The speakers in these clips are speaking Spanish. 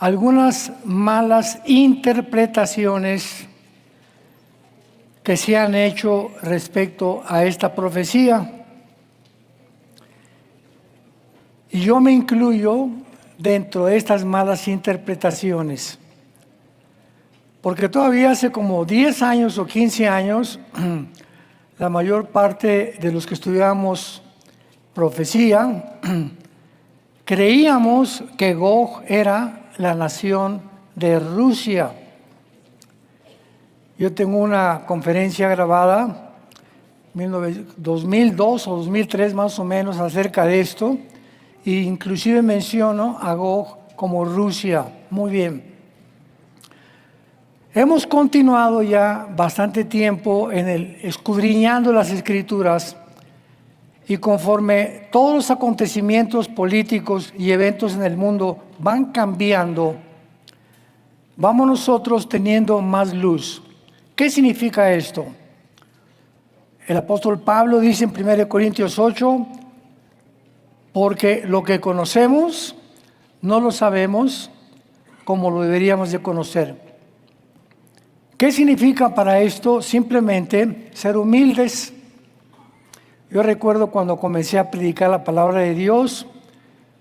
algunas malas interpretaciones que se han hecho respecto a esta profecía. Y yo me incluyo dentro de estas malas interpretaciones, porque todavía hace como 10 años o 15 años, la mayor parte de los que estudiamos profecía, creíamos que Gog era la nación de Rusia. Yo tengo una conferencia grabada, 2002 o 2003 más o menos, acerca de esto, e inclusive menciono a Gog como Rusia. Muy bien. Hemos continuado ya bastante tiempo escudriñando las Escrituras, y conforme todos los acontecimientos políticos y eventos en el mundo van cambiando, vamos nosotros teniendo más luz. ¿Qué significa esto? El apóstol Pablo dice en 1 Corintios 8, porque lo que conocemos no lo sabemos como lo deberíamos de conocer. ¿Qué significa para esto? Simplemente ser humildes. Yo recuerdo cuando comencé a predicar la palabra de Dios,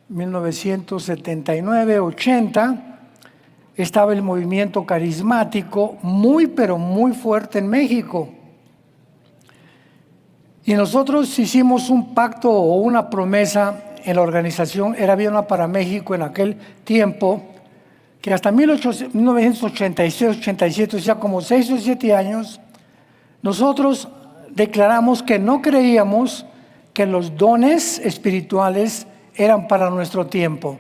1979, 80, estaba el movimiento carismático muy, pero muy fuerte en México. Y nosotros hicimos un pacto o una promesa en la organización, era Viena para México en aquel tiempo, que hasta 1986, 87, o sea, como 6 o 7 años, nosotros declaramos que no creíamos que los dones espirituales eran para nuestro tiempo.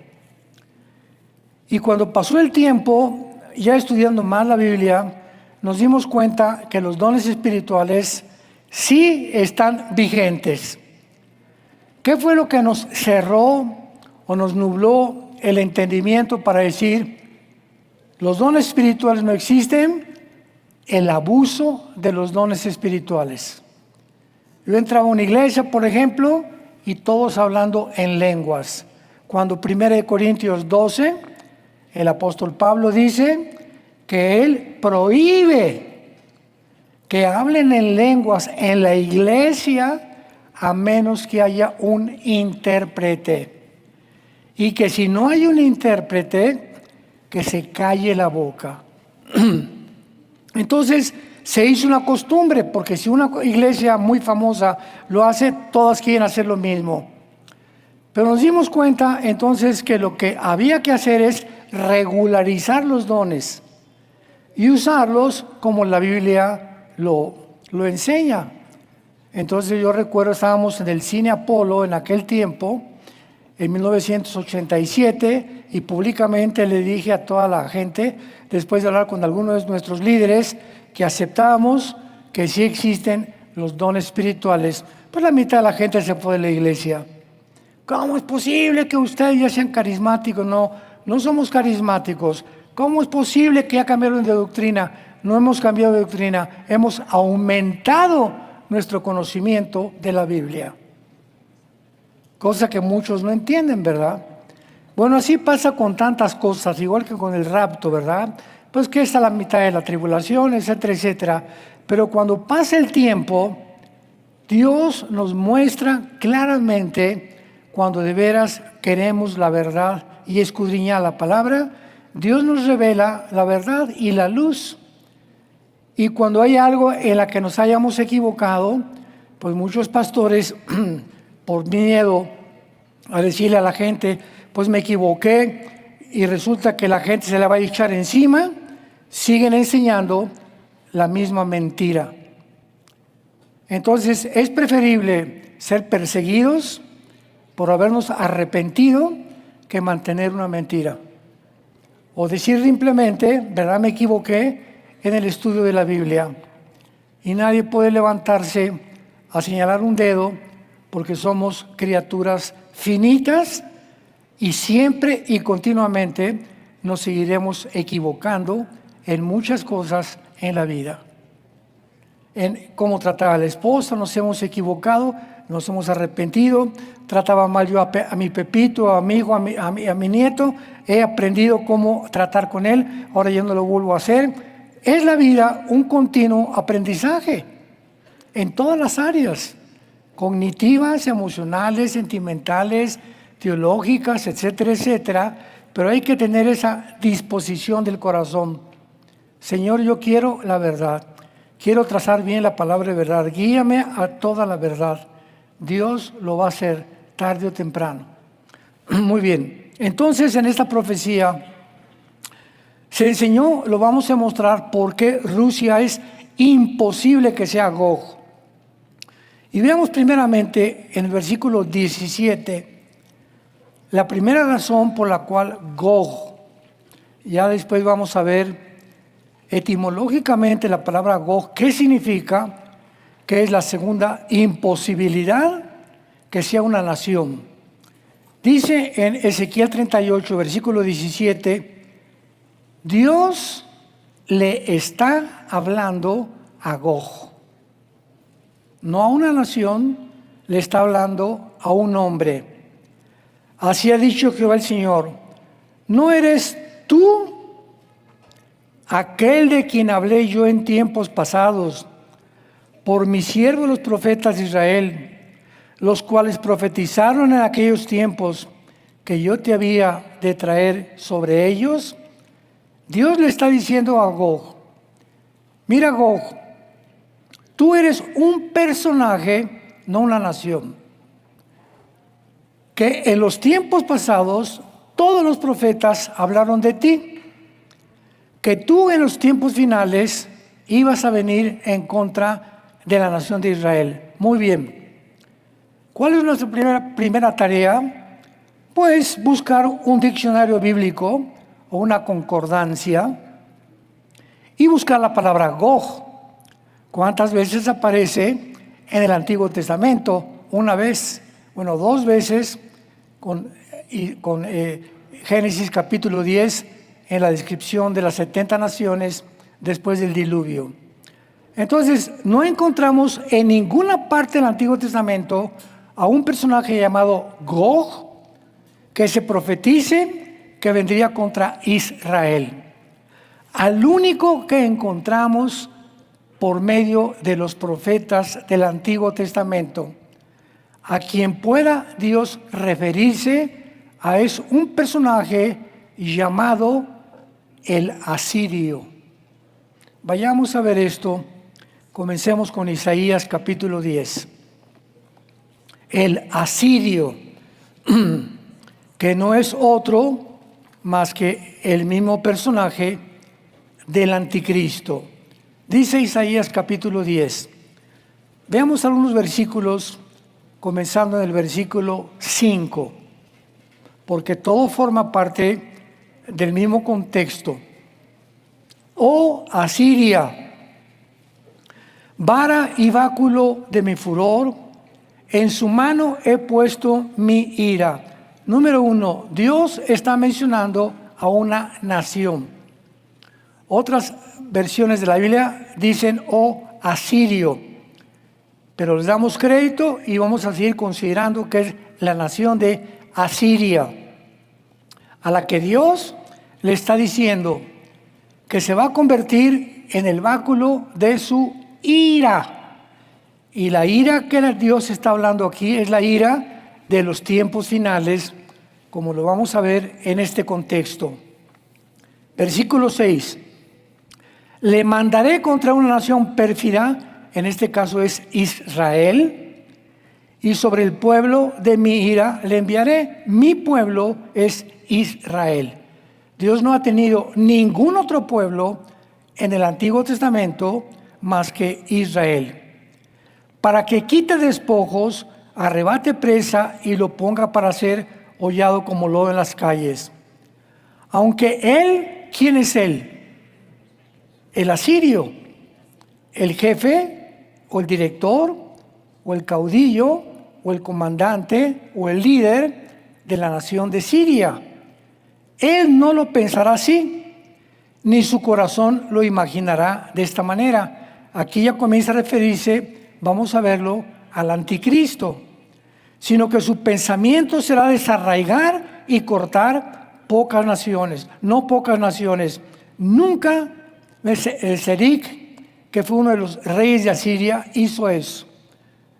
Y cuando pasó el tiempo, ya estudiando más la Biblia, nos dimos cuenta que los dones espirituales sí están vigentes. ¿Qué fue lo que nos cerró o nos nubló el entendimiento para decir, los dones espirituales no existen? El abuso de los dones espirituales. Yo entraba a una iglesia, por ejemplo, y todos hablando en lenguas. Cuando 1 Corintios 12, el apóstol Pablo dice que él prohíbe que hablen en lenguas en la iglesia a menos que haya un intérprete. Y que si no hay un intérprete, que se calle la boca. Entonces se hizo una costumbre, porque si una iglesia muy famosa lo hace, todas quieren hacer lo mismo. Pero nos dimos cuenta entonces que lo que había que hacer es regularizar los dones y usarlos como la Biblia lo enseña. Entonces yo recuerdo, estábamos en el Cine Apolo en aquel tiempo, en 1987, y públicamente le dije a toda la gente, después de hablar con algunos de nuestros líderes, que aceptábamos que sí existen los dones espirituales. Pues la mitad de la gente se fue de la iglesia. ¿Cómo es posible que ustedes ya sean carismáticos? No somos carismáticos. ¿Cómo es posible que ya cambiaron de doctrina? No hemos cambiado de doctrina, hemos aumentado nuestro conocimiento de la Biblia. Cosa que muchos no entienden, ¿verdad? Bueno, así pasa con tantas cosas, igual que con el rapto, ¿verdad? Pues que está la mitad de la tribulación, etcétera, etcétera. Pero cuando pasa el tiempo, Dios nos muestra claramente cuando de veras queremos la verdad y escudriñar la palabra. Dios nos revela la verdad y la luz. Y cuando hay algo en la que nos hayamos equivocado, pues muchos pastores, por miedo a decirle a la gente, pues me equivoqué, y resulta que la gente se la va a echar encima, siguen enseñando la misma mentira. Entonces es preferible ser perseguidos por habernos arrepentido que mantener una mentira. O decir simplemente, ¿verdad? Me equivoqué en el estudio de la Biblia. Y nadie puede levantarse a señalar un dedo, porque somos criaturas finitas y siempre y continuamente nos seguiremos equivocando en muchas cosas en la vida. En cómo tratar a la esposa nos hemos equivocado, nos hemos arrepentido. Trataba mal yo a mi Pepito, a mi hijo, a mi nieto. He aprendido cómo tratar con él, ahora ya no lo vuelvo a hacer. Es la vida un continuo aprendizaje en todas las áreas, cognitivas, emocionales, sentimentales, teológicas, etcétera, etcétera. Pero hay que tener esa disposición del corazón. Señor, yo quiero la verdad. Quiero trazar bien la palabra de verdad. Guíame a toda la verdad. Dios lo va a hacer tarde o temprano. Muy bien. Entonces, en esta profecía se enseñó, lo vamos a mostrar, por qué Rusia es imposible que sea Gog. Y veamos primeramente en el versículo 17, la primera razón por la cual Gog. Ya después vamos a ver etimológicamente la palabra Gog, ¿qué significa? Que es la segunda imposibilidad que sea una nación. Dice en Ezequiel 38, versículo 17, Dios le está hablando a Gog. No a una nación, le está hablando a un hombre. Así ha dicho Jehová el Señor, ¿no eres tú aquel de quien hablé yo en tiempos pasados por mis siervos los profetas de Israel, los cuales profetizaron en aquellos tiempos que yo te había de traer sobre ellos? Dios le está diciendo a Gog, mira Gog, tú eres un personaje, no una nación, que en los tiempos pasados todos los profetas hablaron de ti, que tú en los tiempos finales ibas a venir en contra de la nación de Israel. Muy bien. ¿Cuál es nuestra primera tarea? Pues buscar un diccionario bíblico o una concordancia y buscar la palabra Gog. ¿Cuántas veces aparece en el Antiguo Testamento? Una vez, bueno, dos veces con Génesis capítulo 10 en la descripción de las 70 naciones después del diluvio. Entonces, no encontramos en ninguna parte del Antiguo Testamento a un personaje llamado Gog que se profetice que vendría contra Israel. Al único que encontramos por medio de los profetas del Antiguo Testamento, a quien pueda Dios referirse es un personaje llamado el asirio. Vayamos a ver esto. Comencemos con Isaías capítulo 10. El asirio, que no es otro más que el mismo personaje del anticristo. Dice Isaías capítulo 10. Veamos algunos versículos, comenzando en el versículo 5, porque todo forma parte del mismo contexto. Oh Asiria, vara y báculo de mi furor, en su mano he puesto mi ira. Número 1, Dios está mencionando a una nación. Otras versiones de la Biblia dicen, oh Asirio, pero les damos crédito y vamos a seguir considerando que es la nación de Asiria, a la que Dios le está diciendo que se va a convertir en el báculo de su ira. Y la ira que Dios está hablando aquí es la ira de los tiempos finales, como lo vamos a ver en este contexto. Versículo 6. Le mandaré contra una nación pérfida, en este caso es Israel, y sobre el pueblo de mi ira le enviaré. Mi pueblo es Israel. Dios no ha tenido ningún otro pueblo en el Antiguo Testamento más que Israel, para que quite despojos, arrebate presa y lo ponga para ser hollado como lodo en las calles. Aunque él, ¿quién es él? El asirio, el jefe o el director o el caudillo o el comandante o el líder de la nación de Siria. Él no lo pensará así, ni su corazón lo imaginará de esta manera. Aquí ya comienza a referirse, vamos a verlo, al anticristo. sino que su pensamiento será desarraigar y cortar pocas naciones, no pocas naciones. Nunca Seric, que fue uno de los reyes de Asiria, hizo eso.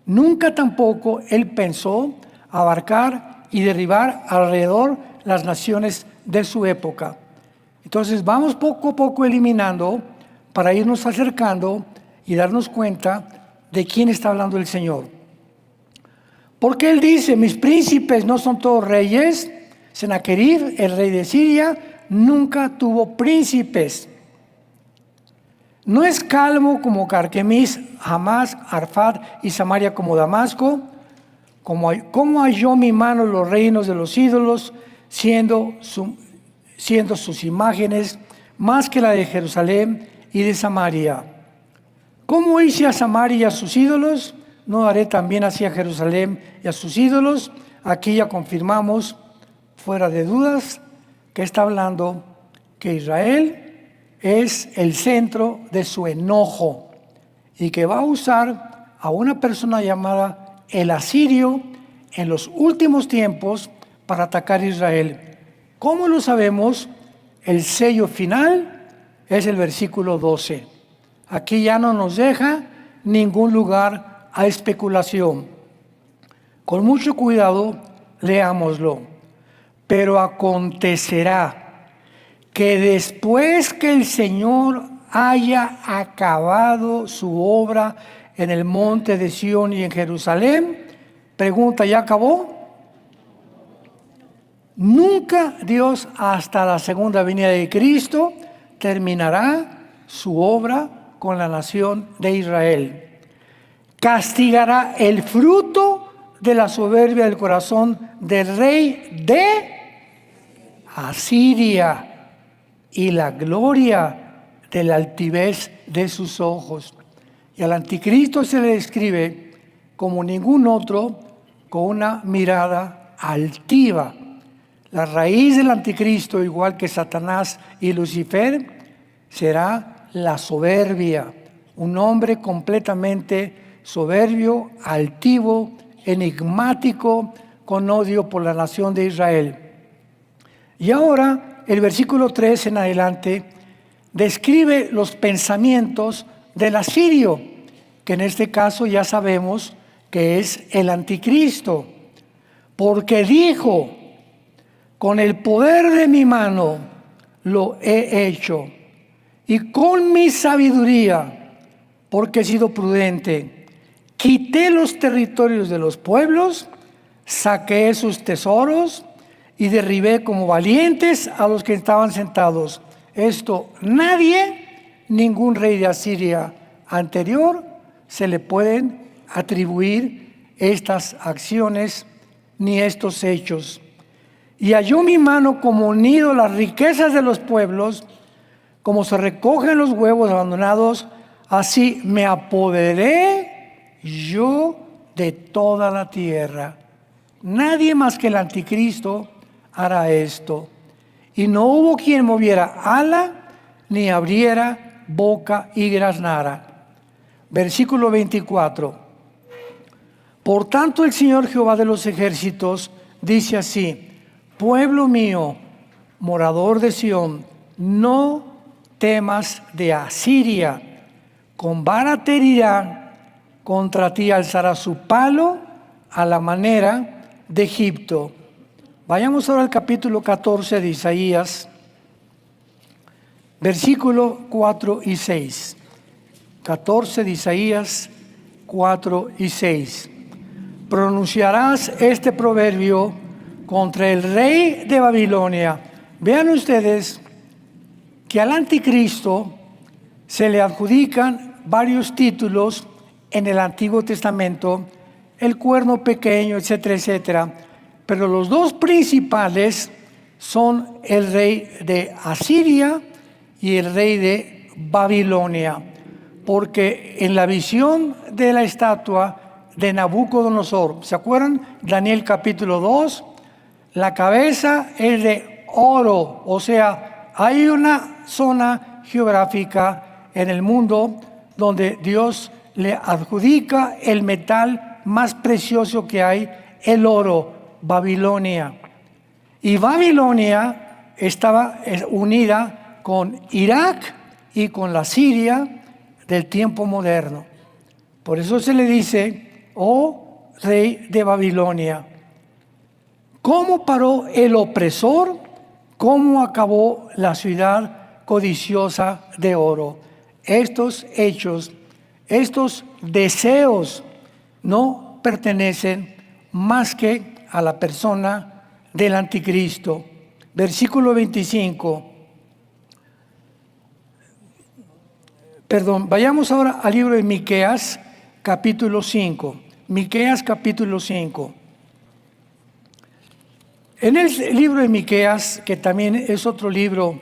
Nunca tampoco él pensó abarcar y derribar alrededor las naciones de su época. Entonces vamos poco a poco eliminando para irnos acercando y darnos cuenta de quién está hablando el Señor. Porque él dice, mis príncipes no son todos reyes. Sennacherib, el rey de Siria, nunca tuvo príncipes. No es calmo como Carquemis, Hamas, Arfad y Samaria como Damasco. ¿Cómo halló mi mano los reinos de los ídolos, siendo sus imágenes más que la de Jerusalén y de Samaria? ¿Cómo hice a Samaria y a sus ídolos? ¿No haré también así a Jerusalén y a sus ídolos? Aquí ya confirmamos, fuera de dudas, que está hablando que Israel es el centro de su enojo y que va a usar a una persona llamada el asirio en los últimos tiempos para atacar a Israel. ¿Cómo lo sabemos? El sello final es el versículo 12. Aquí ya no nos deja ningún lugar a especulación. Con mucho cuidado, leámoslo. Pero acontecerá que después que el Señor haya acabado su obra en el monte de Sión y en Jerusalén, pregunta, ¿ya acabó? Nunca Dios hasta la segunda venida de Cristo terminará su obra con la nación de Israel. Castigará el fruto de la soberbia del corazón del rey de Asiria y la gloria de la altivez de sus ojos. Y al anticristo se le describe como ningún otro, con una mirada altiva. La raíz del anticristo, igual que Satanás y Lucifer, será la soberbia. Un hombre completamente soberbio, altivo, enigmático, con odio por la nación de Israel. Y ahora, el versículo 3 en adelante, describe los pensamientos del asirio, que en este caso ya sabemos que es el anticristo. Porque dijo, con el poder de mi mano lo he hecho, y con mi sabiduría, porque he sido prudente, quité los territorios de los pueblos, saqué sus tesoros y derribé como valientes a los que estaban sentados. Esto nadie, ningún rey de Asiria anterior, se le pueden atribuir estas acciones ni estos hechos. Y halló mi mano como unido las riquezas de los pueblos, como se recogen los huevos abandonados, así me apoderé yo de toda la tierra. Nadie más que el anticristo hará esto. Y no hubo quien moviera ala, ni abriera boca y graznara. Versículo 24. Por tanto el Señor Jehová de los ejércitos dice así: pueblo mío, morador de Sión, no temas de Asiria. Con vara te herirá, contra ti alzará su palo a la manera de Egipto. Vayamos ahora al capítulo 14 de Isaías, versículo 4 y 6. 14 de Isaías 4 y 6. Pronunciarás este proverbio contra el rey de Babilonia. Vean ustedes que al anticristo se le adjudican varios títulos en el Antiguo Testamento, el cuerno pequeño, etcétera, etcétera. Pero los dos principales son el rey de Asiria y el rey de Babilonia, porque en la visión de la estatua de Nabucodonosor, ¿se acuerdan? Daniel capítulo 2, la cabeza es de oro, o sea, hay una zona geográfica en el mundo donde Dios le adjudica el metal más precioso que hay el oro, Babilonia. Y Babilonia estaba unida con Irak y con la Siria del tiempo moderno. Por eso se le dice, oh rey de Babilonia. ¿Cómo paró el opresor? ¿Cómo acabó la ciudad codiciosa de oro? Estos hechos, estos deseos no pertenecen más que a la persona del anticristo. Versículo 25. Vayamos ahora al libro de Miqueas, capítulo 5. Miqueas, capítulo 5. En el libro de Miqueas, que también es otro libro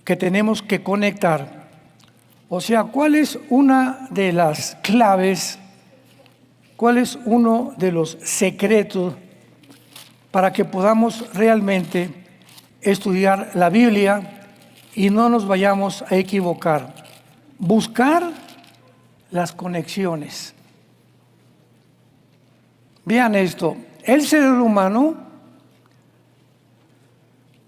que tenemos que conectar, o sea, ¿cuál es una de las claves, cuál es uno de los secretos para que podamos realmente estudiar la Biblia y no nos vayamos a equivocar? Buscar las conexiones. Vean esto. El cerebro humano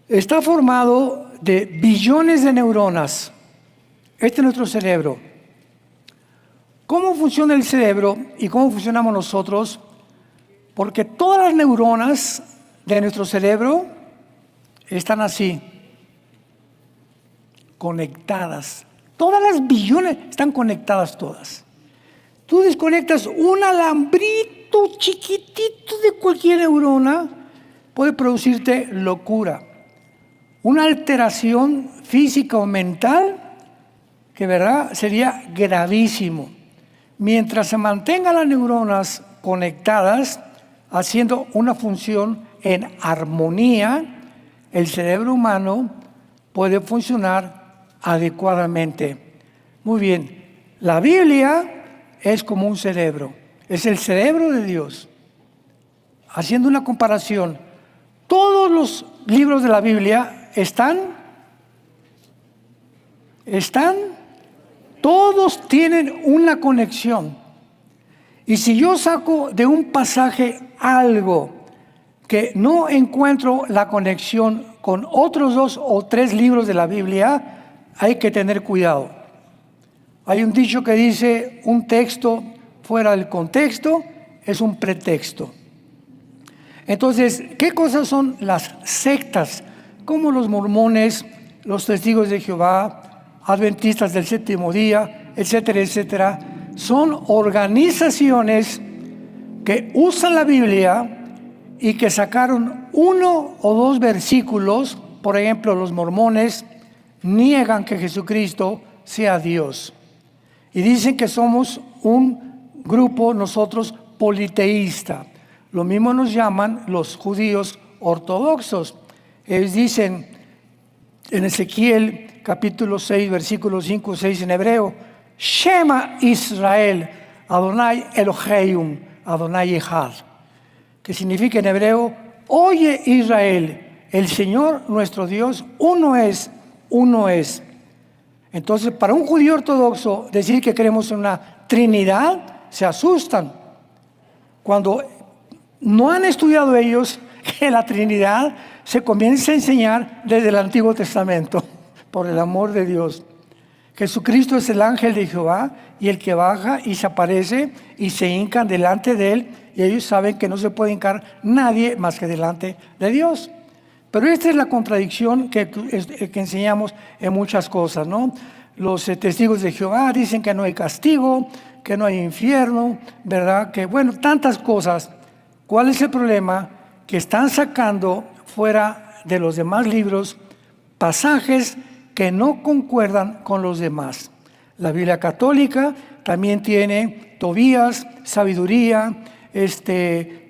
está formado de billones de neuronas. Este es nuestro cerebro. ¿Cómo funciona el cerebro y cómo funcionamos nosotros? Porque todas las neuronas de nuestro cerebro están así, conectadas. Todas las billones están conectadas todas. Tú desconectas un alambrito chiquitito de cualquier neurona, puede producirte locura, una alteración física o mental que, ¿verdad?, sería gravísimo. Mientras se mantengan las neuronas conectadas, haciendo una función en armonía, el cerebro humano puede funcionar adecuadamente. Muy bien, la Biblia es como un cerebro, es el cerebro de Dios. Haciendo una comparación, todos los libros de la Biblia todos tienen una conexión. Y si yo saco de un pasaje algo que no encuentro la conexión con otros 2 o 3 libros de la Biblia, hay que tener cuidado. Hay un dicho que dice, un texto fuera del contexto es un pretexto. Entonces, ¿qué cosas son las sectas? Como los mormones, los testigos de Jehová, adventistas del séptimo día, etcétera, etcétera. Son organizaciones que usan la Biblia y que sacaron 1 o 2 versículos. Por ejemplo, los mormones niegan que Jesucristo sea Dios. Y dicen que somos un grupo, nosotros, politeísta. Lo mismo nos llaman los judíos ortodoxos. Ellos dicen en Ezequiel capítulo 6, versículos 5 y 6 en hebreo, Shema Israel, Adonai Eloheim, Adonai Echad, que significa en hebreo, oye Israel, el Señor nuestro Dios, uno es, uno es. Entonces, para un judío ortodoxo, decir que creemos en una Trinidad, se asustan. Cuando no han estudiado ellos que la Trinidad se comienza a enseñar desde el Antiguo Testamento, por el amor de Dios. Jesucristo es el ángel de Jehová y el que baja y se aparece y se hincan delante de él, y ellos saben que no se puede hincar nadie más que delante de Dios. Pero esta es la contradicción que enseñamos en muchas cosas, ¿no? Los testigos de Jehová dicen que no hay castigo, que no hay infierno, ¿verdad? Que bueno, tantas cosas. ¿Cuál es el problema? Que están sacando fuera de los demás libros pasajes que no concuerdan con los demás. La Biblia católica también tiene Tobías, sabiduría,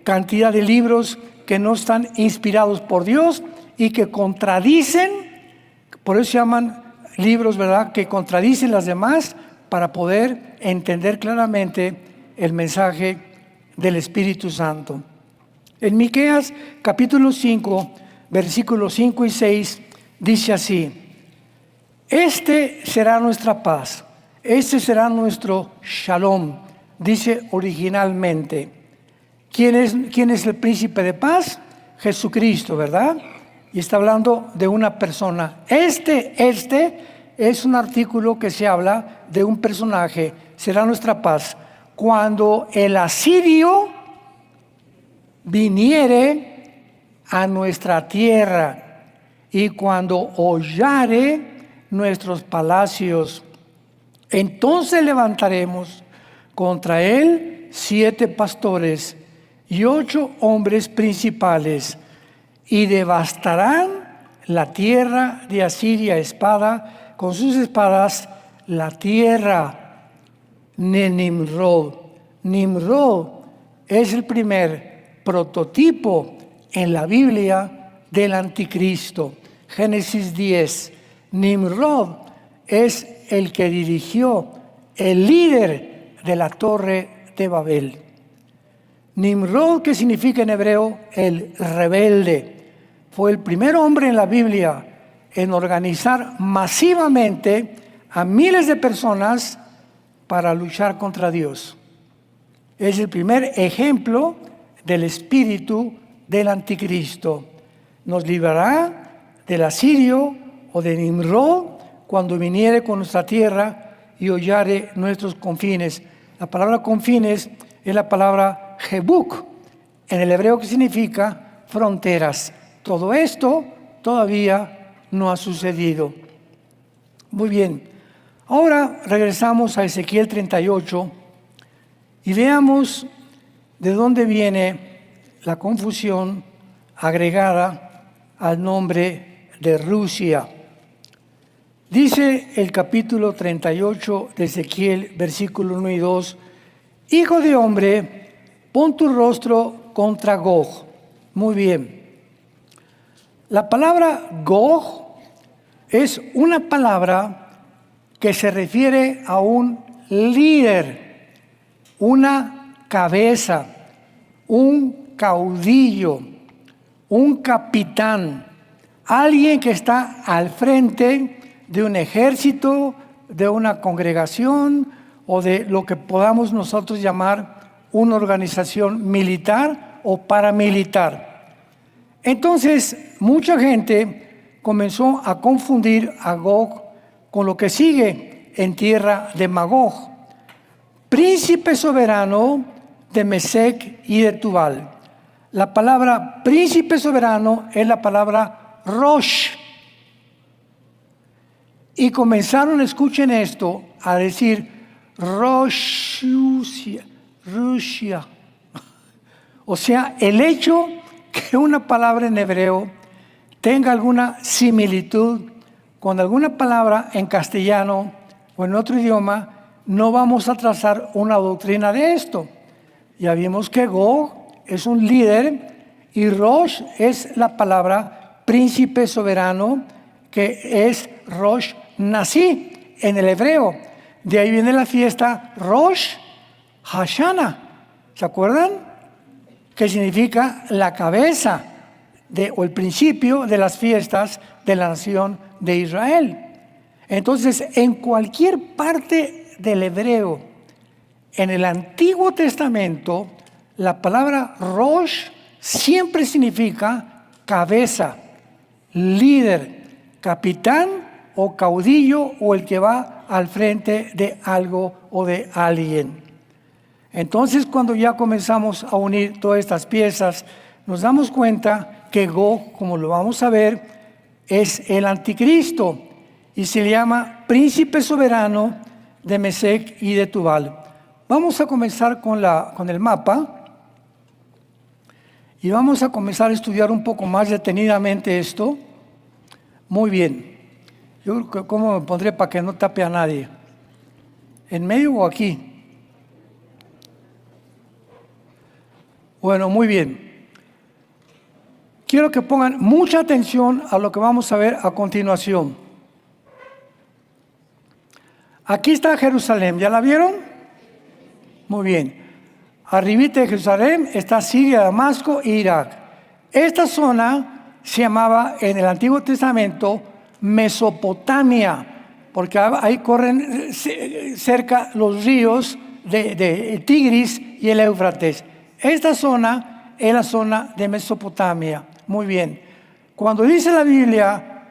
cantidad de libros que no están inspirados por Dios y que contradicen, por eso se llaman libros, ¿verdad?, que contradicen las demás para poder entender claramente el mensaje del Espíritu Santo. En Miqueas capítulo 5, versículos 5 y 6, dice así, este será nuestra paz, este será nuestro shalom, dice originalmente. ¿Quién es el príncipe de paz? Jesucristo, ¿verdad? Y está hablando de una persona. Este es un artículo que se habla de un personaje, será nuestra paz. Cuando el asirio viniere a nuestra tierra y cuando hollare nuestros palacios, entonces levantaremos contra él 7 pastores y 8 hombres principales, y devastarán la tierra de Asiria, espada, con sus espadas, la tierra de Nimrod. Nimrod es el primer prototipo en la Biblia del anticristo. Génesis 10. Nimrod es el que dirigió, el líder de la torre de Babel. Nimrod, que significa en hebreo el rebelde, fue el primer hombre en la Biblia en organizar masivamente a miles de personas para luchar contra Dios. Es el primer ejemplo del espíritu del anticristo. Nos librará del asirio o de Nimrod cuando viniere con nuestra tierra y hollare nuestros confines. La palabra confines es la palabra Jebuk, en el hebreo, que significa fronteras. Todo esto todavía no ha sucedido. Muy bien, ahora regresamos a Ezequiel 38 y veamos de dónde viene la confusión agregada al nombre de Rusia. Dice el capítulo 38 de Ezequiel, versículo 1 y 2, Hijo de hombre, pon tu rostro contra Gog. Muy bien. La palabra Gog es una palabra que se refiere a un líder, una cabeza, un caudillo, un capitán, alguien que está al frente de un ejército, de una congregación o de lo que podamos nosotros llamar una organización militar o paramilitar. Entonces, mucha gente comenzó a confundir a Gog con lo que sigue en tierra de Magog, príncipe soberano de Mesec y de Tubal. La palabra príncipe soberano es la palabra Rosh. Y comenzaron, escuchen esto, a decir Rusia. O sea, el hecho que una palabra en hebreo tenga alguna similitud con alguna palabra en castellano o en otro idioma, no vamos a trazar una doctrina de esto. Ya vimos que Gog es un líder y Rosh es la palabra príncipe soberano, que es Rosh Nasi en el hebreo. De ahí viene la fiesta Rosh Hashanah. ¿Se acuerdan? Que significa la cabeza o el principio de las fiestas de la nación de Israel. Entonces, en cualquier parte del hebreo, en el Antiguo Testamento, la palabra Rosh siempre significa cabeza, líder, capitán o caudillo o el que va al frente de algo o de alguien. Entonces, cuando ya comenzamos a unir todas estas piezas, nos damos cuenta que Gog, como lo vamos a ver, es el anticristo y se le llama príncipe soberano de Mesec y de Tubal. Vamos a comenzar con el mapa y vamos a comenzar a estudiar un poco más detenidamente esto. Muy bien. Yo creo que cómo me pondré para que no tape a nadie. ¿En medio o aquí? Bueno, muy bien. Quiero que pongan mucha atención a lo que vamos a ver a continuación. Aquí está Jerusalén, ¿ya la vieron? Muy bien. Arribita de Jerusalén está Siria, Damasco e Irak. Esta zona se llamaba en el Antiguo Testamento Mesopotamia, porque ahí corren cerca los ríos de Tigris y el Éufrates. esta zona es la zona de Mesopotamia. Muy bien. Cuando dice la Biblia,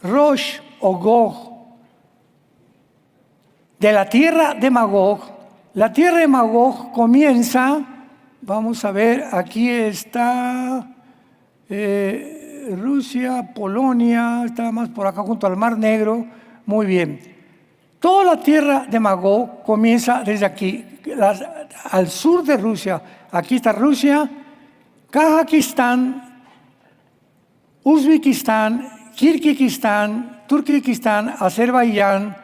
Rosh o Gog, de la tierra de Magog, la tierra de Magog comienza, vamos a ver, aquí está Rusia, Polonia, está más por acá junto al Mar Negro. Muy bien. Toda la tierra de Magog comienza desde aquí, al sur de Rusia. Aquí está Rusia, Kazajistán, Uzbekistán, Kirguistán, Turkmenistán, Azerbaiyán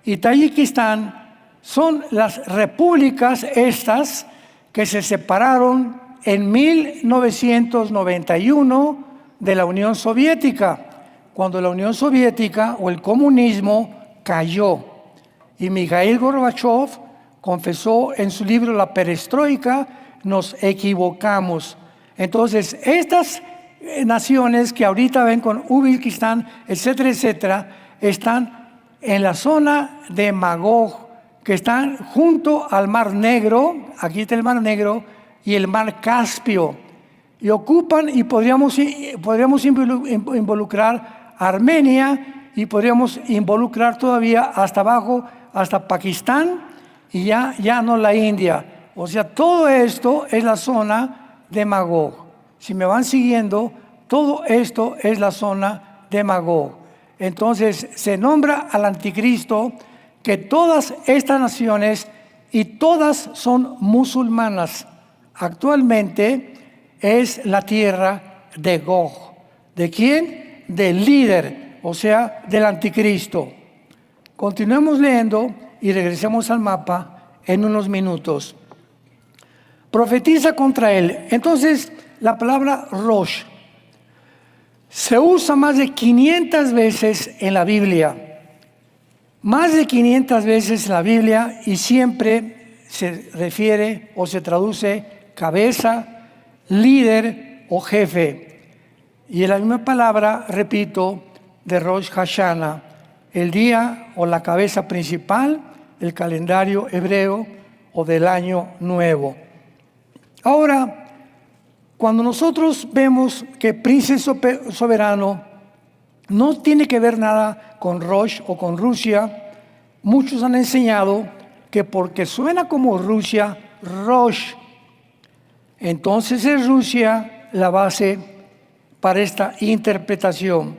y Tayikistán. Son las repúblicas estas que se separaron en 1991 de la Unión Soviética, cuando la Unión Soviética o el comunismo cayó. Y Mikhail Gorbachev confesó en su libro La Perestroika, nos equivocamos. Entonces, estas naciones que ahorita ven con Uzbekistán, etcétera, etcétera, están en la zona de Magog, que están junto al Mar Negro, aquí está el Mar Negro, y el Mar Caspio. Y ocupan, y podríamos involucrar Armenia, y podríamos involucrar todavía hasta abajo, hasta Pakistán, y ya no la India. O sea, todo esto es la zona de Magog. Si me van siguiendo, todo esto es la zona de Magog. Entonces se nombra al anticristo, que todas estas naciones, y todas son musulmanas, actualmente es la tierra de Gog. ¿De quién? Del líder, o sea, del anticristo. Continuemos leyendo y regresemos al mapa en unos minutos. Profetiza contra él. Entonces, la palabra Rosh se usa más de 500 veces en la Biblia. Más de 500 veces en la Biblia, y siempre se refiere o se traduce cabeza, líder o jefe. Y en la misma palabra, repito, de Rosh Hashanah, el día o la cabeza principal del calendario hebreo o del año nuevo. Ahora, cuando nosotros vemos que príncipe soberano no tiene que ver nada con Rosh o con Rusia, muchos han enseñado que porque suena como Rusia, Rosh, entonces es Rusia la base para esta interpretación.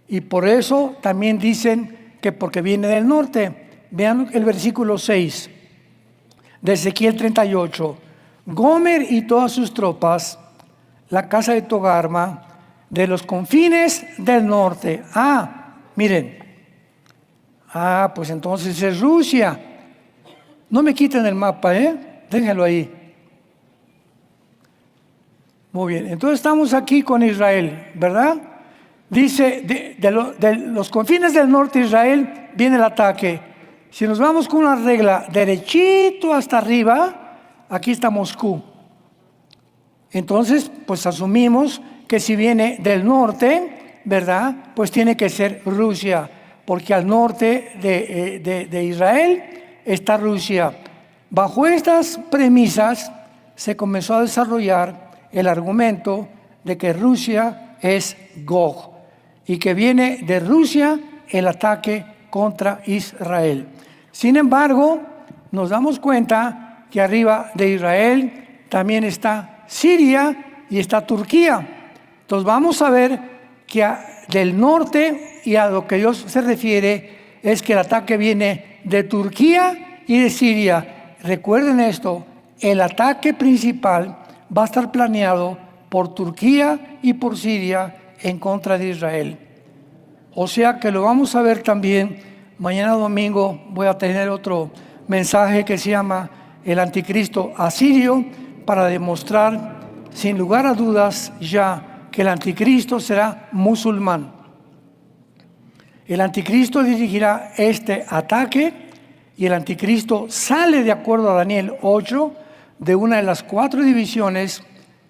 Y por eso también dicen que porque viene del norte. Vean el versículo 6 de Ezequiel 38. Gomer y todas sus tropas, la casa de Togarma, de los confines del norte. Miren. Pues entonces es Rusia. No me quiten el mapa, déjenlo ahí. Muy bien, entonces estamos aquí con Israel, ¿verdad? Dice, de los confines del norte de Israel viene el ataque. Si nos vamos con una regla derechito hasta arriba, aquí está Moscú. Entonces, pues asumimos que si viene del norte, ¿verdad? Pues tiene que ser Rusia, porque al norte de Israel está Rusia. Bajo estas premisas se comenzó a desarrollar el argumento de que Rusia es Gog y que viene de Rusia el ataque contra Israel. Sin embargo, nos damos cuenta que arriba de Israel también está Siria y está Turquía. Entonces vamos a ver que del norte, y a lo que Dios se refiere, es que el ataque viene de Turquía y de Siria. Recuerden esto, el ataque principal va a estar planeado por Turquía y por Siria en contra de Israel. O sea que lo vamos a ver también. Mañana domingo voy a tener otro mensaje que se llama el anticristo asirio, para demostrar sin lugar a dudas ya que el anticristo será musulmán. El anticristo dirigirá este ataque, y el anticristo sale, de acuerdo a Daniel 8, de una de las 4 divisiones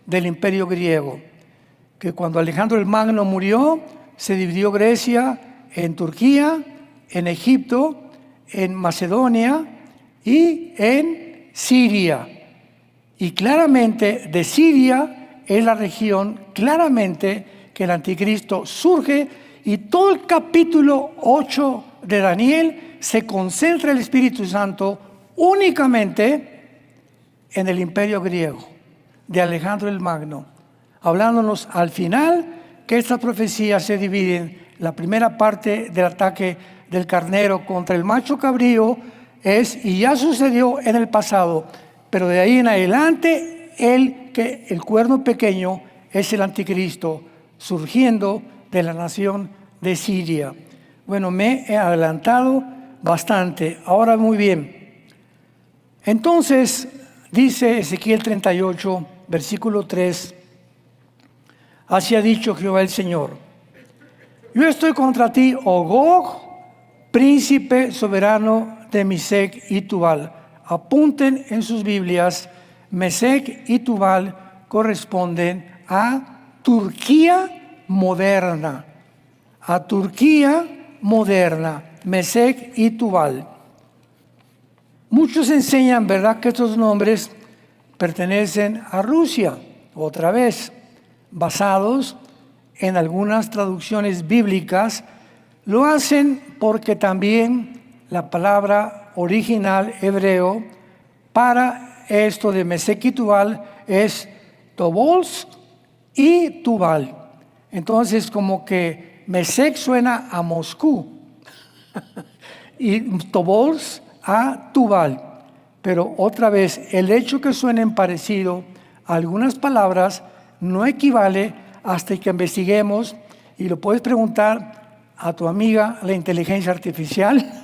del imperio griego, que cuando Alejandro el Magno murió, se dividió Grecia en Turquía, en Egipto, en Macedonia y en Siria. Y claramente de Siria es la región claramente que el anticristo surge, y todo el capítulo 8 de Daniel se concentra el Espíritu Santo únicamente en el imperio griego de Alejandro el Magno, hablándonos al final que estas profecías se dividen. La primera parte del ataque del carnero contra el macho cabrío y ya sucedió en el pasado, pero de ahí en adelante el cuerno pequeño es el anticristo surgiendo de la nación de Siria. Bueno, me he adelantado bastante. Ahora muy bien. Entonces, dice Ezequiel 38, versículo 3, así ha dicho Jehová el Señor: yo estoy contra ti, oh Gog, príncipe soberano de Mesec y Tubal. Apunten en sus Biblias, Mesec y Tubal corresponden a Turquía moderna. A Turquía moderna, Mesec y Tubal. Muchos enseñan, ¿verdad?, que estos nombres pertenecen a Rusia, otra vez, basados en algunas traducciones bíblicas. Lo hacen porque también la palabra original hebreo para esto de Mesec y Tubal es Tobolsk y Tubal. Entonces, como que Mesec suena a Moscú y Tobolsk a Tubal. Pero otra vez, el hecho que suenen parecido a algunas palabras no equivale hasta que investiguemos, y lo puedes preguntar a tu amiga la inteligencia artificial.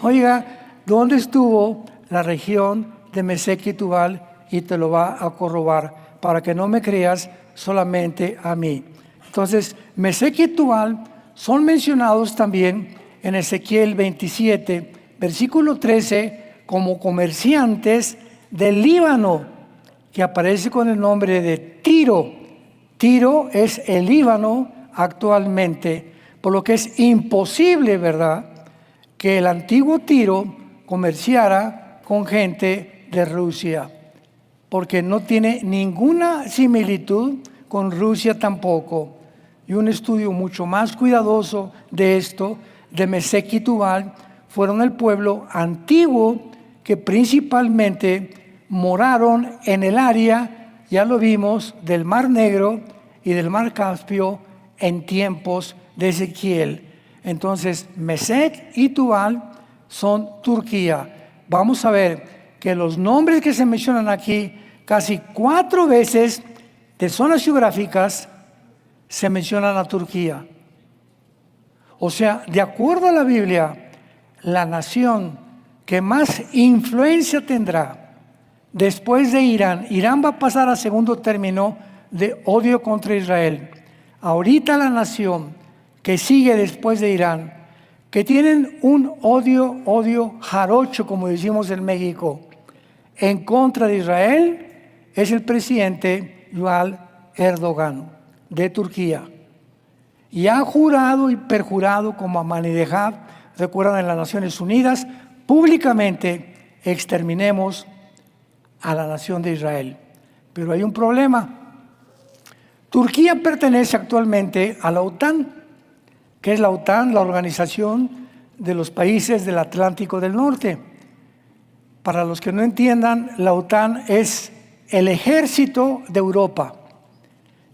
Oiga, ¿dónde estuvo la región de Mesec y Tubal? Y te lo va a corroborar, para que no me creas solamente a mí. Entonces, Mesec y Tubal son mencionados también en Ezequiel 27, versículo 13, como comerciantes del Líbano, que aparece con el nombre de Tiro. Tiro es el Líbano actualmente, por lo que es imposible, ¿verdad?, que el antiguo Tiro comerciara con gente de Rusia, porque no tiene ninguna similitud con Rusia tampoco. Y un estudio mucho más cuidadoso de esto, de Mesec y Tubal, fueron el pueblo antiguo que principalmente moraron en el área, ya lo vimos, del Mar Negro y del Mar Caspio en tiempos de Ezequiel. Entonces, Mesec y Tubal son Turquía. Vamos a ver que los nombres que se mencionan aquí, casi 4 veces de zonas geográficas, se mencionan a Turquía. O sea, de acuerdo a la Biblia, la nación que más influencia tendrá después de Irán va a pasar a segundo término de odio contra Israel. Ahorita la nación que sigue después de Irán, que tienen un odio jarocho, como decimos en México, en contra de Israel, es el presidente Recep Erdogan de Turquía. Y ha jurado y perjurado como Ahmadinejad, recuerdan en las Naciones Unidas, públicamente exterminemos a la nación de Israel. Pero hay un problema. Turquía pertenece actualmente a la OTAN, que es la OTAN, la Organización de los Países del Atlántico del Norte. Para los que no entiendan, la OTAN es el ejército de Europa,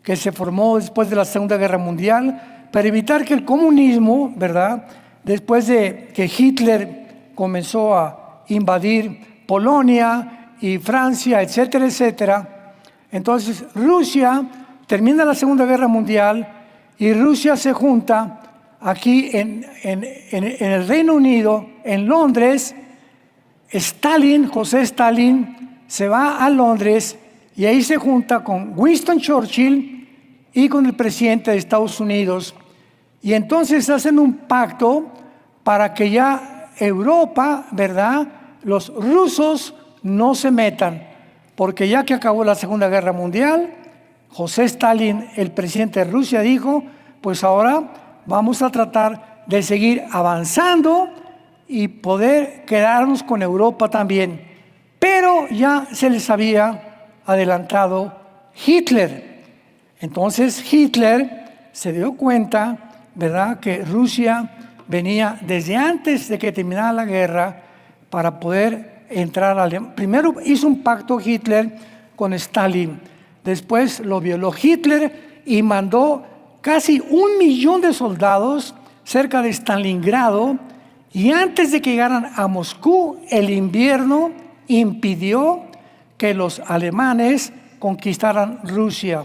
que se formó después de la Segunda Guerra Mundial para evitar que el comunismo, ¿verdad?, después de que Hitler comenzó a invadir Polonia y Francia, etcétera, etcétera. Entonces Rusia termina la Segunda Guerra Mundial y Rusia se junta aquí en el Reino Unido, en Londres. José Stalin, se va a Londres y ahí se junta con Winston Churchill y con el presidente de Estados Unidos. Y entonces hacen un pacto para que ya Europa, ¿verdad?, los rusos no se metan, porque ya que acabó la Segunda Guerra Mundial, José Stalin, el presidente de Rusia, dijo, pues ahora vamos a tratar de seguir avanzando y poder quedarnos con Europa también. pero ya se les había adelantado Hitler. Entonces Hitler se dio cuenta, ¿verdad?, que Rusia venía desde antes de que terminara la guerra para poder entrar a Alemania. Primero hizo un pacto Hitler con Stalin, después lo violó Hitler y mandó casi 1 millón de soldados cerca de Stalingrado, y antes de que llegaran a Moscú, el invierno impidió que los alemanes conquistaran Rusia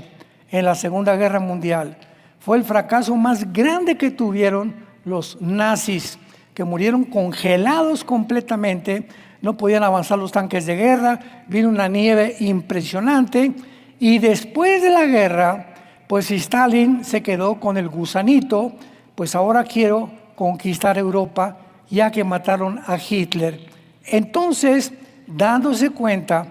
en la Segunda Guerra Mundial. Fue el fracaso más grande que tuvieron los nazis, que murieron congelados completamente, no podían avanzar los tanques de guerra, vino una nieve impresionante, y después de la guerra, pues Stalin se quedó con el gusanito, pues ahora quiero conquistar Europa, ya que mataron a Hitler. Entonces, dándose cuenta,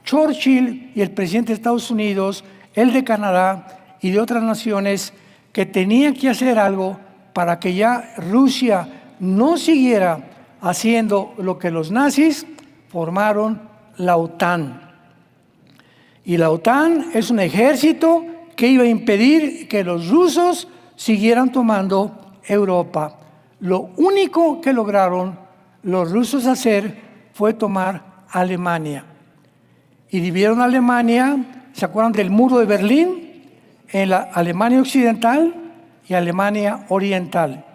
Churchill y el presidente de Estados Unidos, el de Canadá y de otras naciones, que tenían que hacer algo para que ya Rusia no siguiera haciendo lo que los nazis, formaron la OTAN. Y la OTAN es un ejército que iba a impedir que los rusos siguieran tomando Europa. Lo único que lograron los rusos hacer fue tomar Alemania. Y dividieron Alemania, ¿se acuerdan del muro de Berlín? En la Alemania Occidental y Alemania Oriental.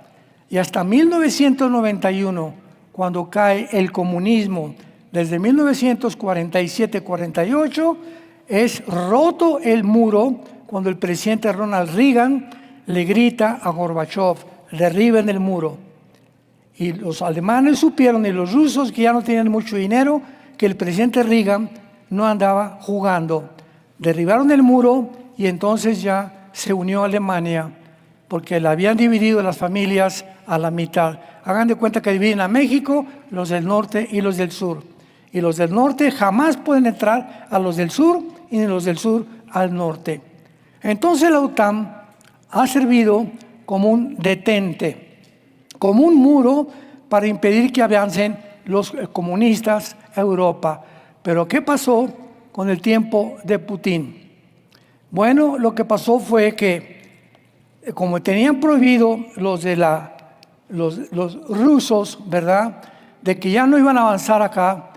Y hasta 1991, cuando cae el comunismo, desde 1947-48, es roto el muro cuando el presidente Ronald Reagan le grita a Gorbachev: derriben el muro. Y los alemanes supieron, y los rusos, que ya no tenían mucho dinero, que el presidente Reagan no andaba jugando. Derribaron el muro y entonces ya se unió Alemania, porque la habían dividido las familias a la mitad. Hagan de cuenta que dividen a México, los del norte y los del sur. Y los del norte jamás pueden entrar a los del sur, y ni los del sur al norte. Entonces la OTAN ha servido como un detente, como un muro para impedir que avancen los comunistas a Europa. Pero ¿qué pasó con el tiempo de Putin? Bueno, lo que pasó fue que, como tenían prohibido los rusos, ¿verdad?, de que ya no iban a avanzar acá,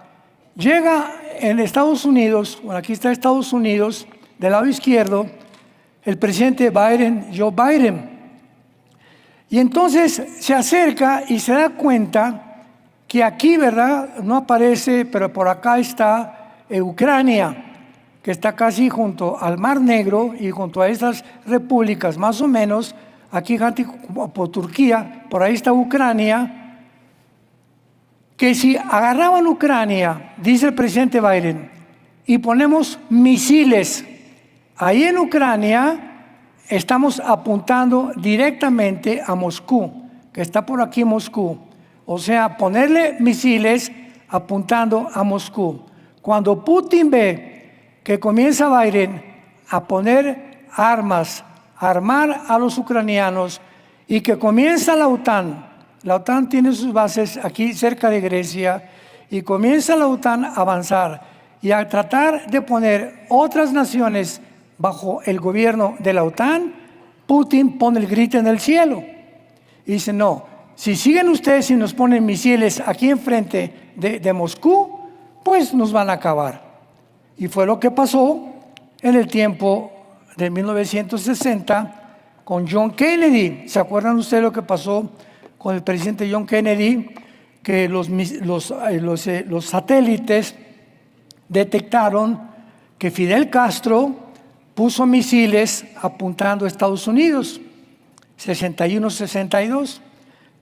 llega en Estados Unidos, bueno, aquí está Estados Unidos, del lado izquierdo, el presidente Biden, Joe Biden. Y entonces se acerca y se da cuenta que aquí, ¿verdad?, no aparece, pero por acá está Ucrania, que está casi junto al Mar Negro y junto a estas repúblicas, más o menos, aquí por Turquía, por ahí está Ucrania, que si agarraban Ucrania, dice el presidente Biden, y ponemos misiles ahí en Ucrania, estamos apuntando directamente a Moscú, que está por aquí Moscú. O sea, ponerle misiles apuntando a Moscú. Cuando Putin ve que comienza Biden a poner armas, a armar a los ucranianos, y que comienza la OTAN tiene sus bases aquí cerca de Grecia, y comienza la OTAN a avanzar y a tratar de poner otras naciones bajo el gobierno de la OTAN, Putin pone el grito en el cielo y dice: no, si siguen ustedes y nos ponen misiles aquí enfrente de Moscú, pues nos van a acabar. Y fue lo que pasó en el tiempo de 1960 con John Kennedy. ¿Se acuerdan ustedes lo que pasó con el presidente John Kennedy? Que los satélites detectaron que Fidel Castro puso misiles apuntando a Estados Unidos, 61-62.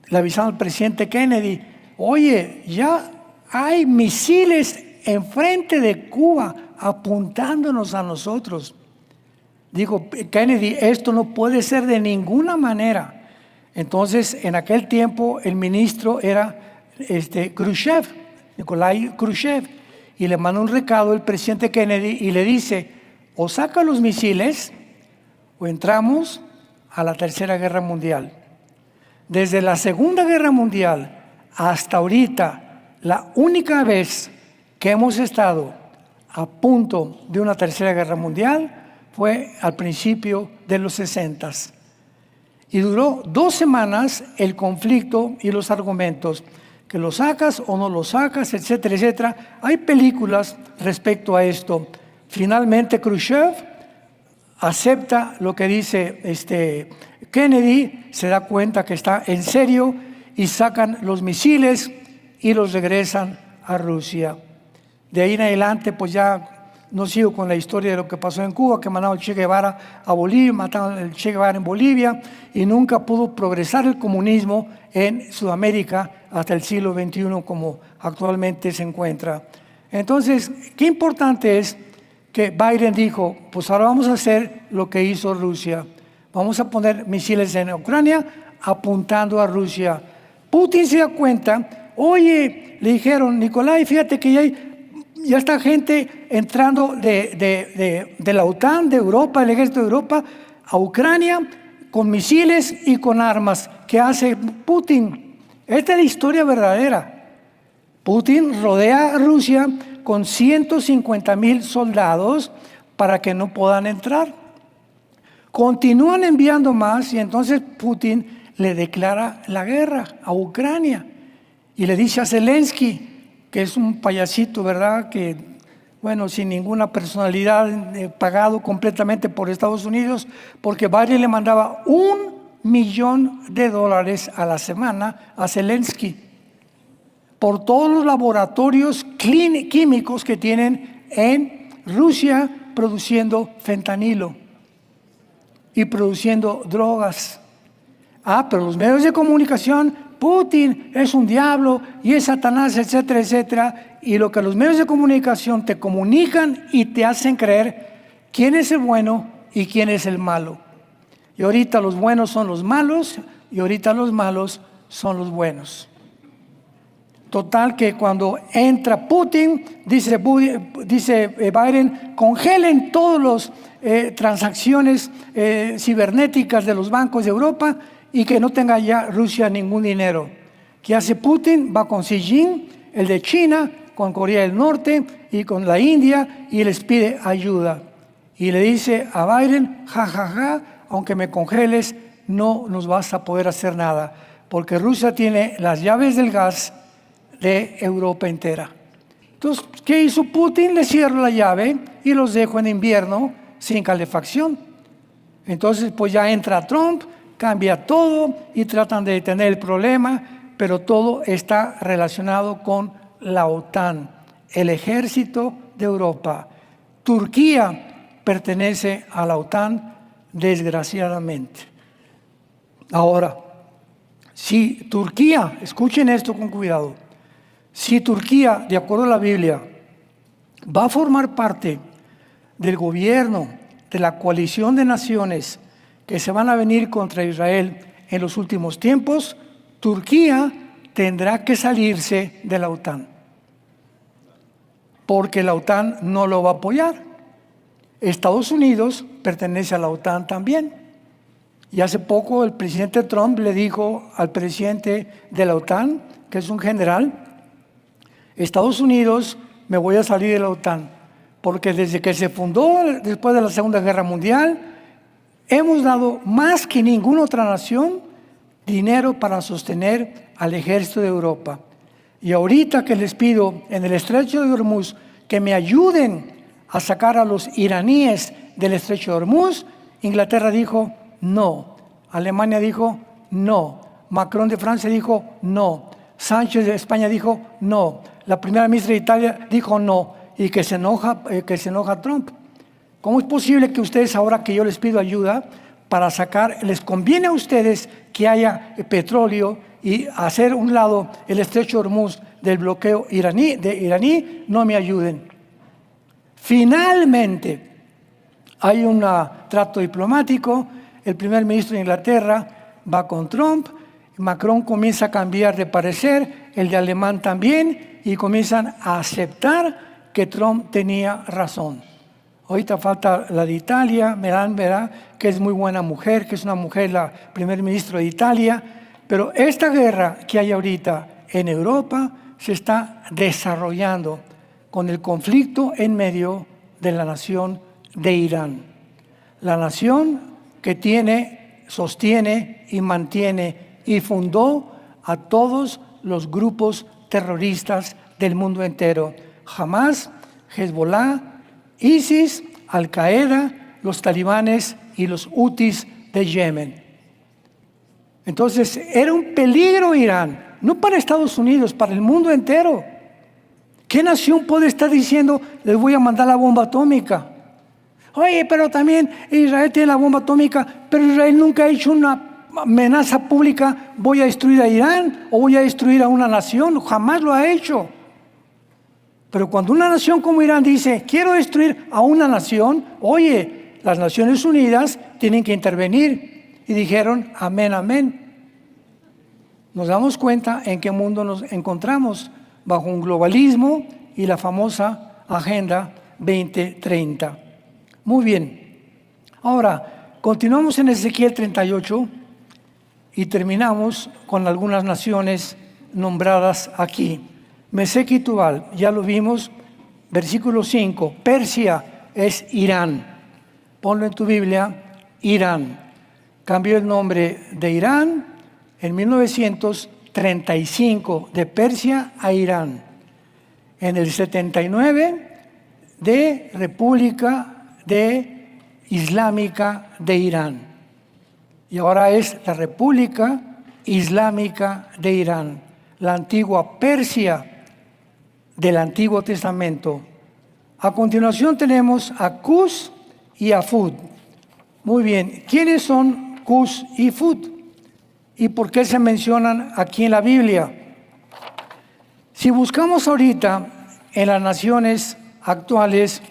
Le avisaron al presidente Kennedy: oye, ya hay misiles enfrente de Cuba apuntándonos a nosotros. Dijo Kennedy: esto no puede ser de ninguna manera. Entonces, en aquel tiempo, el ministro era Khrushchev, Nikolai Khrushchev, y le mandó un recado al presidente Kennedy y le dice: o saca los misiles o entramos a la Tercera Guerra Mundial. Desde la Segunda Guerra Mundial hasta ahorita, la única vez que hemos estado a punto de una tercera guerra mundial fue al principio de los 60. Y duró 2 semanas el conflicto y los argumentos, que lo sacas o no lo sacas, etcétera, etcétera. Hay películas respecto a esto. Finalmente Khrushchev acepta lo que dice Kennedy, se da cuenta que está en serio y sacan los misiles y los regresan a Rusia. De ahí en adelante, pues ya no sigo con la historia de lo que pasó en Cuba, que mandaron el Che Guevara a Bolivia, mataron el Che Guevara en Bolivia, y nunca pudo progresar el comunismo en Sudamérica hasta el siglo XXI como actualmente se encuentra. Entonces, qué importante es que Biden dijo, pues ahora vamos a hacer lo que hizo Rusia. Vamos a poner misiles en Ucrania apuntando a Rusia. Putin se da cuenta, oye, le dijeron, Nicolai, fíjate que ya está gente entrando de la OTAN, de Europa, del ejército de Europa, a Ucrania con misiles y con armas. ¿Qué hace Putin? Esta es la historia verdadera. Putin rodea a Rusia con 150,000 soldados para que no puedan entrar. Continúan enviando más y entonces Putin le declara la guerra a Ucrania y le dice a Zelensky, que es un payasito, ¿verdad?, que, bueno, sin ninguna personalidad, pagado completamente por Estados Unidos, porque Biden le mandaba $1,000,000 a la semana a Zelensky por todos los laboratorios químicos que tienen en Rusia produciendo fentanilo y produciendo drogas. Pero los medios de comunicación, Putin es un diablo y es Satanás, etcétera, etcétera. Y lo que los medios de comunicación te comunican y te hacen creer quién es el bueno y quién es el malo. Y ahorita los buenos son los malos y ahorita los malos son los buenos. Total que cuando entra Putin, dice Biden, congelen todas las transacciones cibernéticas de los bancos de Europa y que no tenga ya Rusia ningún dinero. ¿Qué hace Putin? Va con Xi Jinping, el de China, con Corea del Norte y con la India y les pide ayuda. Y le dice a Biden, aunque me congeles, no nos vas a poder hacer nada, porque Rusia tiene las llaves del gas de Europa entera. Entonces, ¿qué hizo Putin? Le cierra la llave y los dejo en invierno sin calefacción. Entonces, pues ya entra Trump, cambia todo y tratan de detener el problema, pero todo está relacionado con la OTAN, el ejército de Europa. Turquía pertenece a la OTAN, desgraciadamente. Ahora, si Turquía, escuchen esto con cuidado, si Turquía, de acuerdo a la Biblia, va a formar parte del gobierno de la coalición de naciones que se van a venir contra Israel en los últimos tiempos, Turquía tendrá que salirse de la OTAN, porque la OTAN no lo va a apoyar. Estados Unidos pertenece a la OTAN también. Y hace poco el presidente Trump le dijo al presidente de la OTAN, que es un general, Estados Unidos, me voy a salir de la OTAN, porque desde que se fundó después de la Segunda Guerra Mundial, hemos dado más que ninguna otra nación dinero para sostener al ejército de Europa. Y ahorita que les pido en el estrecho de Hormuz que me ayuden a sacar a los iraníes del estrecho de Hormuz, Inglaterra dijo no, Alemania dijo no, Macron de Francia dijo no, Sánchez de España dijo no, la primera ministra de Italia dijo no, y que se enoja Trump. ¿Cómo es posible que ustedes, ahora que yo les pido ayuda para sacar, les conviene a ustedes que haya petróleo y hacer un lado el estrecho de Hormuz del bloqueo iraní, no me ayuden? Finalmente, hay un trato diplomático, el primer ministro de Inglaterra va con Trump, Macron comienza a cambiar de parecer, el de alemán también, y comienzan a aceptar que Trump tenía razón. Ahorita falta la de Italia, verá que es muy buena mujer, que es una mujer, la primer ministro de Italia, pero esta guerra que hay ahorita en Europa se está desarrollando con el conflicto en medio de la nación de Irán. La nación que sostiene y mantiene y fundó a todos los grupos terroristas del mundo entero: Hamas, Hezbollah, ISIS, Al-Qaeda, los talibanes y los hutis de Yemen. Entonces era un peligro Irán, no para Estados Unidos, para el mundo entero. ¿Qué nación puede estar diciendo, les voy a mandar la bomba atómica? Oye, pero también Israel tiene la bomba atómica, pero Israel nunca ha hecho una amenaza pública, voy a destruir a Irán o voy a destruir a una nación, jamás lo ha hecho. Pero cuando una nación como Irán dice, quiero destruir a una nación, oye, las Naciones Unidas tienen que intervenir. Y dijeron, amén, amén. Nos damos cuenta en qué mundo nos encontramos, bajo un globalismo y la famosa Agenda 2030. Muy bien. Ahora, continuamos en Ezequiel 38 y terminamos con algunas naciones nombradas aquí. Mesec y Tubal, ya lo vimos, versículo 5. Persia es Irán. Ponlo en tu Biblia, Irán. Cambió el nombre de Irán en 1935, de Persia a Irán. En el 79, de República Islámica de Irán. Y ahora es la República Islámica de Irán, la antigua Persia del Antiguo Testamento. A continuación tenemos a Cus y a Fud. Muy bien, ¿quiénes son Cus y Fud? ¿Y por qué se mencionan aquí en la Biblia? Si buscamos ahorita en las naciones actuales,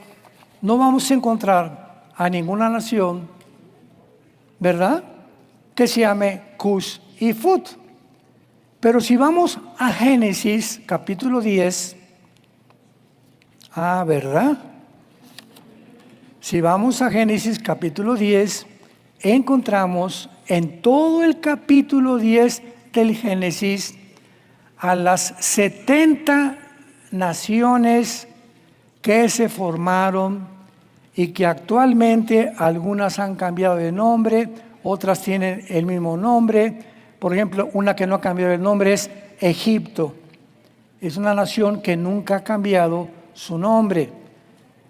no vamos a encontrar a ninguna nación, ¿verdad?, que se llame Cus y Fud. Pero si vamos a Génesis capítulo 10, ¿verdad? Si vamos a Génesis capítulo 10, encontramos en todo el capítulo 10 del Génesis a las 70 naciones que se formaron y que actualmente algunas han cambiado de nombre, otras tienen el mismo nombre. Por ejemplo, una que no ha cambiado el nombre es Egipto. Es una nación que nunca ha cambiado su nombre.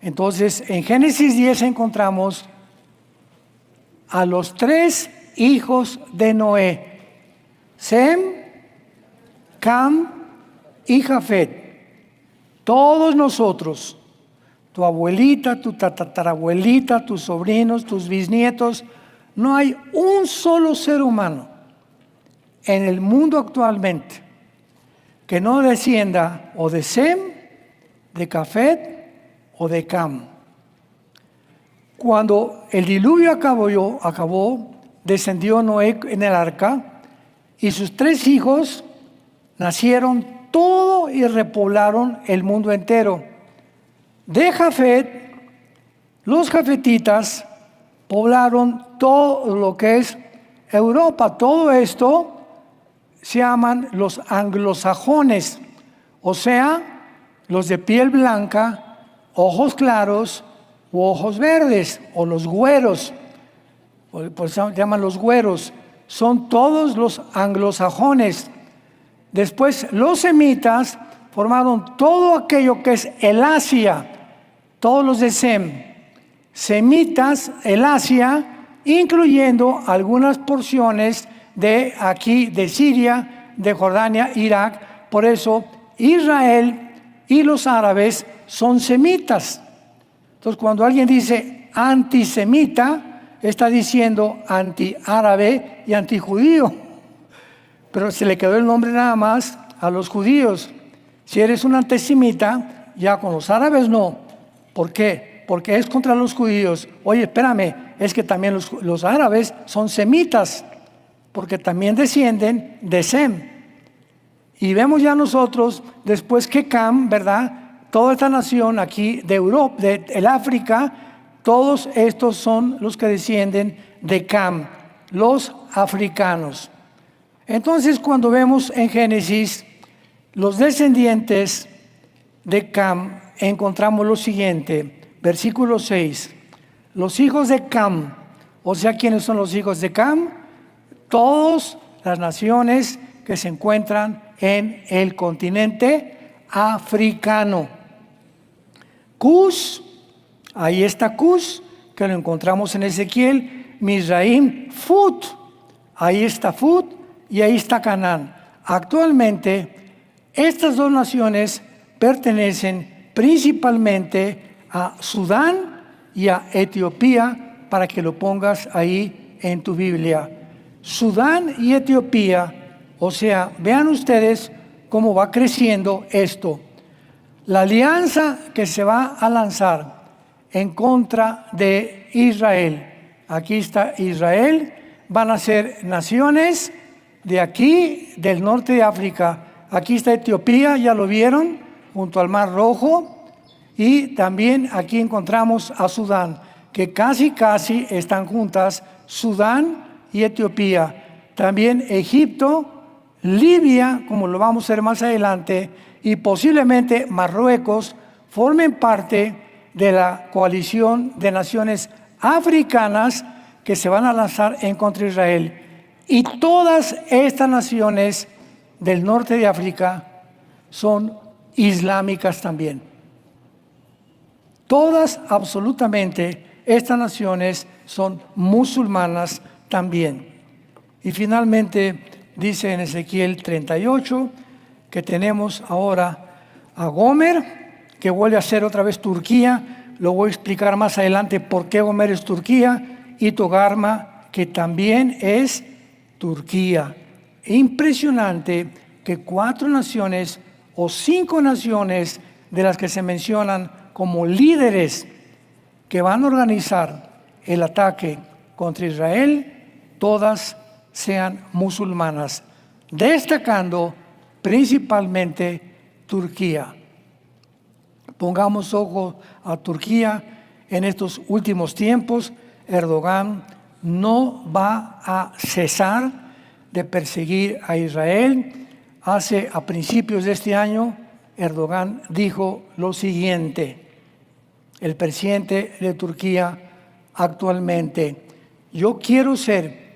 Entonces, en Génesis 10 encontramos a los 3 hijos de Noé: Sem, Cam y Jafet. Todos nosotros, tu abuelita, tu tatarabuelita, tus sobrinos, tus bisnietos, no hay un solo ser humano en el mundo actualmente que no descienda o de Sem, de Jafet o de Cam. Cuando el diluvio acabó, descendió Noé en el arca y sus 3 hijos nacieron todo y repoblaron el mundo entero. De Jafet, los jafetitas poblaron todo lo que es Europa. Todo esto se llaman los anglosajones, o sea, los de piel blanca, ojos claros u ojos verdes, o los güeros, por eso se llaman los güeros. Son todos los anglosajones. Después los semitas formaron todo aquello que es el Asia, todos los de Sem. Semitas, el Asia, incluyendo algunas porciones de aquí, de Siria, de Jordania, Irak. Por eso Israel y los árabes son semitas. Entonces, cuando alguien dice antisemita, está diciendo antiárabe y antijudío. Pero se le quedó el nombre nada más a los judíos. Si eres un antisemita, ya con los árabes no. ¿Por qué? Porque es contra los judíos. Oye, espérame, es que también los árabes son semitas, porque también descienden de Sem. Y vemos ya nosotros, después que Cam, ¿verdad?, toda esta nación aquí de Europa, del África, todos estos son los que descienden de Cam, los africanos. Entonces, cuando vemos en Génesis los descendientes de Cam encontramos lo siguiente, versículo 6. Los hijos de Cam, o sea, ¿quiénes son los hijos de Cam? Todas las naciones que se encuentran en el continente africano. Cus, ahí está Cus, que lo encontramos en Ezequiel. Mizraim, Fut, ahí está Fut y ahí está Canaán. Actualmente, estas dos naciones pertenecen principalmente a Sudán y a Etiopía, para que lo pongas ahí en tu Biblia. Sudán y Etiopía, o sea, vean ustedes cómo va creciendo esto. La alianza que se va a lanzar en contra de Israel. Aquí está Israel, van a ser naciones de aquí, del norte de África. Aquí está Etiopía, ya lo vieron, junto al Mar Rojo. Y también aquí encontramos a Sudán, que casi están juntas, Sudán y Etiopía. También Egipto, Libia, como lo vamos a ver más adelante, y posiblemente Marruecos, formen parte de la coalición de naciones africanas que se van a lanzar en contra de Israel. Y todas estas naciones del norte de África son islámicas también. Todas, absolutamente, estas naciones son musulmanas también. Y finalmente dice en Ezequiel 38 que tenemos ahora a Gomer, que vuelve a ser otra vez Turquía. Lo voy a explicar más adelante por qué Gomer es Turquía, y Togarma, que también es Turquía. Impresionante que 4 naciones o 5 naciones de las que se mencionan como líderes que van a organizar el ataque contra Israel, todas sean musulmanas, destacando principalmente Turquía. Pongamos ojo a Turquía en estos últimos tiempos. Erdogan no va a cesar de perseguir a Israel. A principios de este año, Erdogan dijo lo siguiente, el presidente de Turquía actualmente: yo quiero ser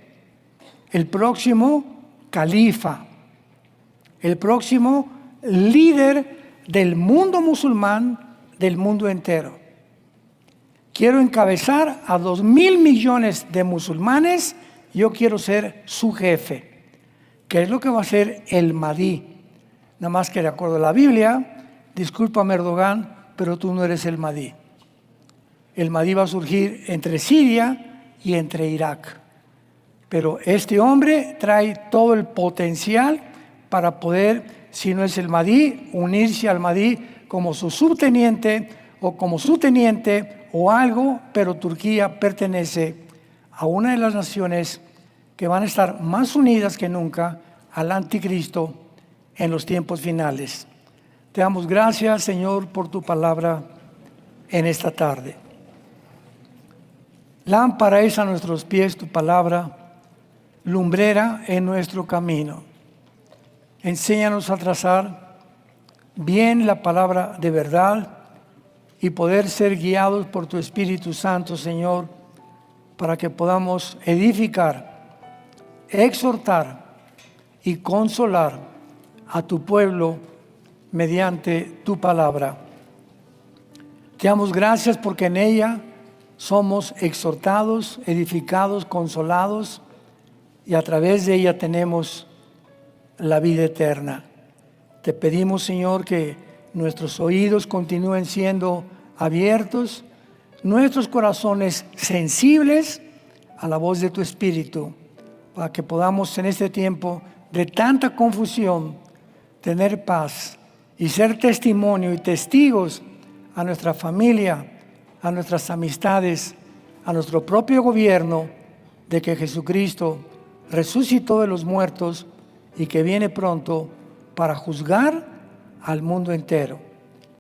el próximo califa, el próximo líder del mundo musulmán, del mundo entero. Quiero encabezar a 2.000 millones de musulmanes, yo quiero ser su jefe, que es lo que va a ser el Mahdi. Nada más que de acuerdo a la Biblia, discúlpame Erdogan, pero tú no eres el Mahdi. El Mahdi va a surgir entre Siria y entre Irak. Pero este hombre trae todo el potencial para poder, si no es el Mahdi, unirse al Mahdi como su subteniente o como su teniente o algo, pero Turquía pertenece a una de las naciones que van a estar más unidas que nunca al anticristo en los tiempos finales. Te damos gracias, Señor, por tu palabra en esta tarde. Lámpara es a nuestros pies tu palabra, lumbrera en nuestro camino. Enséñanos a trazar bien la palabra de verdad y poder ser guiados por tu Espíritu Santo, Señor, para que podamos edificar, exhortar y consolar a tu pueblo mediante tu palabra. Te damos gracias porque en ella somos exhortados, edificados, consolados, y a través de ella tenemos la vida eterna. Te pedimos, Señor, que nuestros oídos continúen siendo abiertos, nuestros corazones sensibles a la voz de tu Espíritu, para que podamos en este tiempo de tanta confusión tener paz y ser testimonio y testigos a nuestra familia, a nuestras amistades, a nuestro propio gobierno, de que Jesucristo resucitó de los muertos y que viene pronto para juzgar al mundo entero.